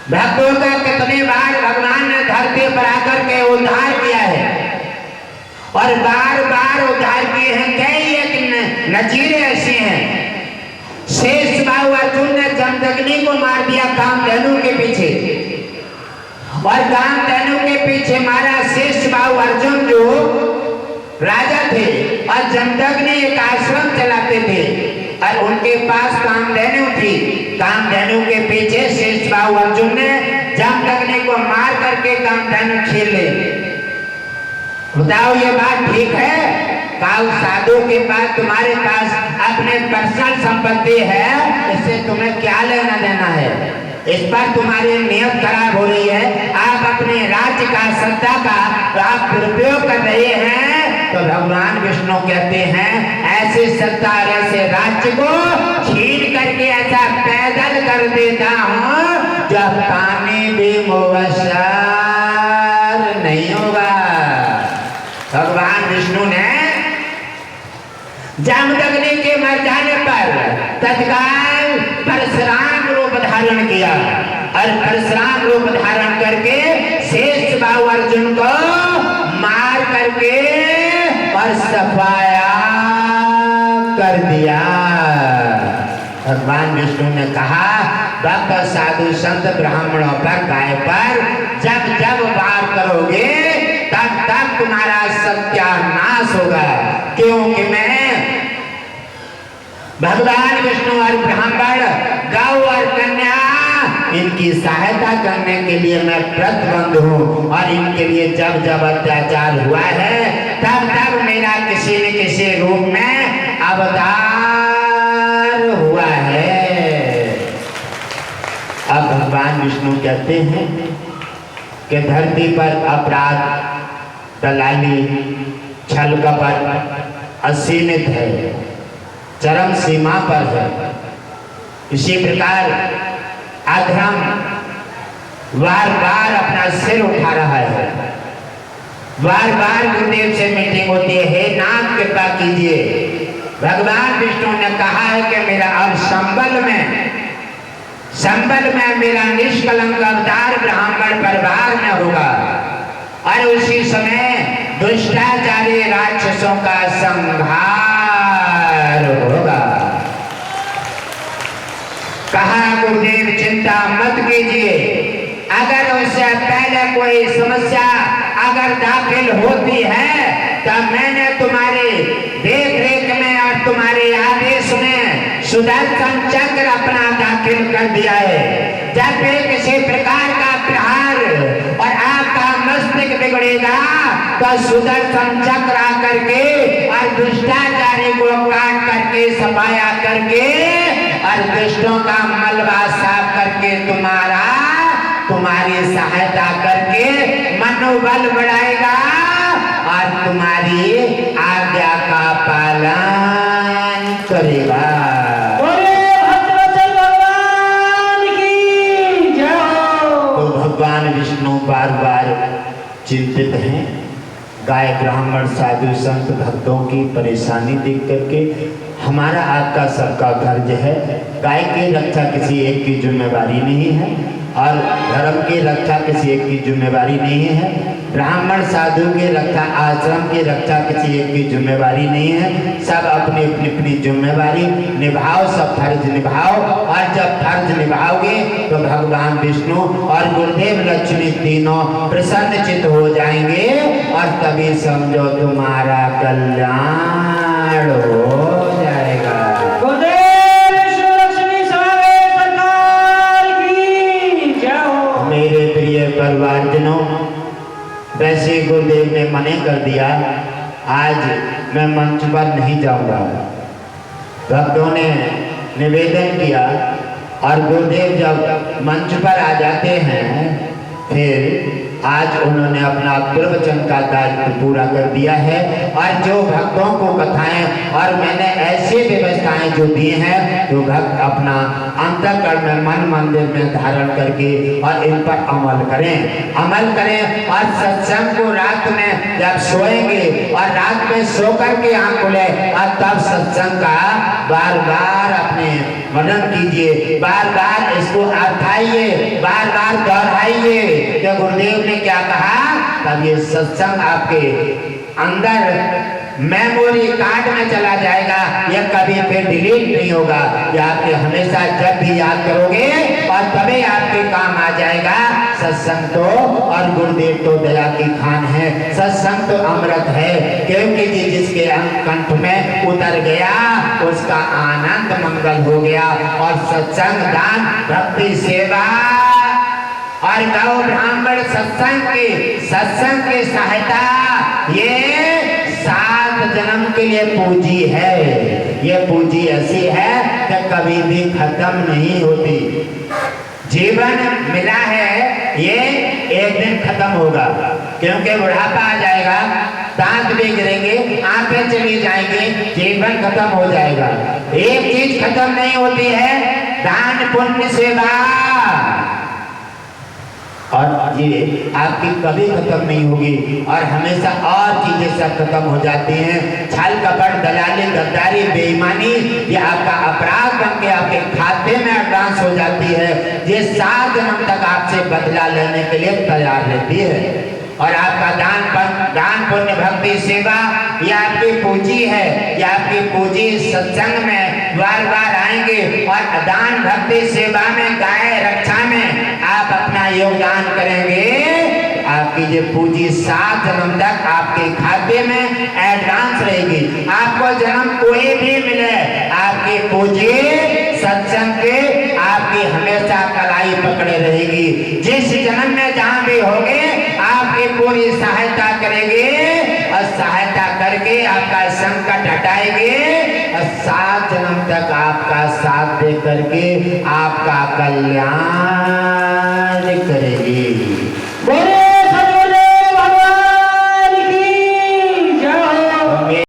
भक्तों का कितने बार भगवान ने धरती पर आकर के उद्धार किया है और बार बार उद्धार किए हैं। कई एक नजीरे ऐसे हैं। शेष बाहु अर्जुन ने जमदग्नि को मार दिया कामधेनु के पीछे, और कामधेनु के पीछे मारा शेष बाहु अर्जुन जो राजा थे, और जमदग्नि एक आश्रम चलाते थे और उनके पास कामधेनु थी। कामधेनु के पीछे शेष बाहु अर्जुन ने जमदग्नि को मार करके कामधेनु छीन ले। बताओ ये बात ठीक है? काल साधु के पास तुम्हारे पास अपने पर्सनल संपत्ति है, इससे तुम्हें क्या लेना देना है? इस पर तुम्हारी नियत खराब हो रही है। आप अपने राज्य का सत्ता का आप दुरुपयोग कर रहे हैं, तो भगवान विष्णु कहते हैं ऐसे सत्ता ऐसे राज्य को छीन करके ऐसा पैदल कर देता हूँ जब पानी भी मुयस्सर नहीं होगा। भगवान विष्णु ने जमदग्नि के मर जाने पर तत्काल परशुराम रूप धारण किया और परशुराम रूप धारण करके शेष बाहु अर्जुन को मार करके और सफाया कर दिया। भगवान विष्णु ने कहा भक्त साधु संत ब्राह्मणों पर गाय पर जब जब वार करोगे तब तब तुम्हारा सत्यानाश होगा, क्योंकि मैं भगवान विष्णु और ब्राह्मण गौ और कन्या इनकी सहायता करने के लिए मैं प्रतिबद्ध हूँ, और इनके लिए जब जब अत्याचार हुआ है तब तब मेरा किसी न किसी रूप में अवतार हुआ है। अब भगवान विष्णु कहते हैं कि धरती पर अपराध दलाली छल कपट असीमित है, चरम सीमा पर है। इसी प्रकार अधर्म बार बार अपना सिर उठा रहा है। बार बार गुरुदेव से मीटिंग होती है, हे नाथ कृपा कीजिए। भगवान विष्णु ने कहा है कि मेरा अब संबल में मेरा निष्कलंक अवतार ब्राह्मण परिवार में होगा, और उसी समय दुष्टाचारी राक्षसों का संहार होगा। कहा गुरुदेव चिंता मत कीजिए, अगर उससे पहले कोई समस्या अगर दाखिल होती है तब मैंने तुम्हारे देख रेख में और तुम्हारे आदेश में सुदर्शन चक्र अपना दाखिल कर दिया है। जब भी किसी प्रकार का प्रहार और आपका मस्तिष्क बिगड़ेगा तो सुदर्शन चक्र आकर के और दुष्टाचारी को काट करके सफाया करके और दुष्टों का मलबा साफ करके तुम्हारी सहायता करके मनोबल बढ़ाएगा और तुम्हारी आज्ञा का पालन करेगा। तो भगवान विष्णु बार बार चिंतित हैं। गाय ब्राह्मण साधु संत भक्तों की परेशानी देख करके हमारा आपका सबका कर्ज है। गाय की रक्षा किसी एक की जिम्मेवारी नहीं है और धर्म की रक्षा किसी एक की जिम्मेवारी नहीं है। ब्राह्मण साधु की रक्षा आश्रम की रक्षा किसी एक की जिम्मेवारी नहीं है। सब अपनी अपनी अपनी जिम्मेवारी निभाओ, सब फर्ज निभाओ, और जब फर्ज निभाओगे तो भगवान विष्णु और गुरुदेव लक्ष्मी तीनों प्रसन्नचित हो जाएंगे और तभी समझो तुम्हारा कल्याण हो जाएगा। मेरे प्रिय परिवारजनों, वैसे गुरुदेव ने मना कर दिया, आज मैं मंच पर नहीं जाऊंगा। भक्तों ने निवेदन किया और गुरुदेव जब मंच पर आ जाते हैं फिर आज उन्होंने अपना प्रवचन का दायित्व पूरा कर दिया है। और जो भक्तों को कथाएं और मैंने ऐसी व्यवस्थाएं जो दी हैं, जो भक्त अपना अंतःकरण में मन मंदिर में धारण करके और इन पर अमल करें और सत्संग को रात में जब सोएंगे और रात में सो करके आँख खुले और तब सत्संग का बार बार अपने मनन कीजिए, बार बार इसको अर्थाइए, बार बार दोहराइए कि गुरुदेव ने क्या कहा। तब ये सत्संग आपके अंदर मेमोरी कार्ड में चला जाएगा, यह कभी फिर डिलीट नहीं होगा। ये आपके हमेशा जब भी याद करोगे और तभी आपके काम आ जाएगा। सत्संग तो और गुरुदेव तो दया की खान है, सत्संग तो अमृत है, क्योंकि जिसके कंठ में उतर गया उसका आनंद मंगल हो गया। और सत्संग दान भक्ति सेवा और गौ ब्राह्मण सत्संग की सहायता ये 7 जन्म के लिए पूंजी है। ये पूंजी ऐसी है कि कभी भी खत्म नहीं होती। जीवन मिला है, ये एक दिन खत्म होगा, क्योंकि बुढ़ापा आ जाएगा, दांत भी गिरेंगे, आंखें चली जाएंगी, जीवन खत्म हो जाएगा। एक चीज खत्म नहीं होती है, दान पुण्य सेवा, और ये आपकी कभी खत्म नहीं होगी। और हमेशा और चीजें सब खत्म हो जाती हैं। छल कपट दलाली गद्दारी बेईमानी ये आपका अपराध बन के आपके खाते में एडवांस हो जाती है। ये 7 जन्म तक आपसे बदला लेने के लिए तैयार रहती है। और आपका दान पुण्य भक्ति सेवा ये आपकी पूंजी है। ये आपकी पूंजी सत्संग में बार बार आएंगे और दान भक्ति सेवा में गाय रक्षा में आप अपना योगदान करेंगे। आपकी ये पूंजी 7 जन्म तक आपके खाते में एडवांस रहेगी। आपको जन्म कोई भी मिले, आपकी पूंजी सत्संग के आपकी हमेशा कलाई पकड़े रहेगी। जिस जन्म में जहां भी होगे आपकी पूरी सहायता करेंगे और सहायता करके आपका संकट हटाएंगे और 7 जन्म तक आपका साथ दे करके आपका कल्याण करेगी।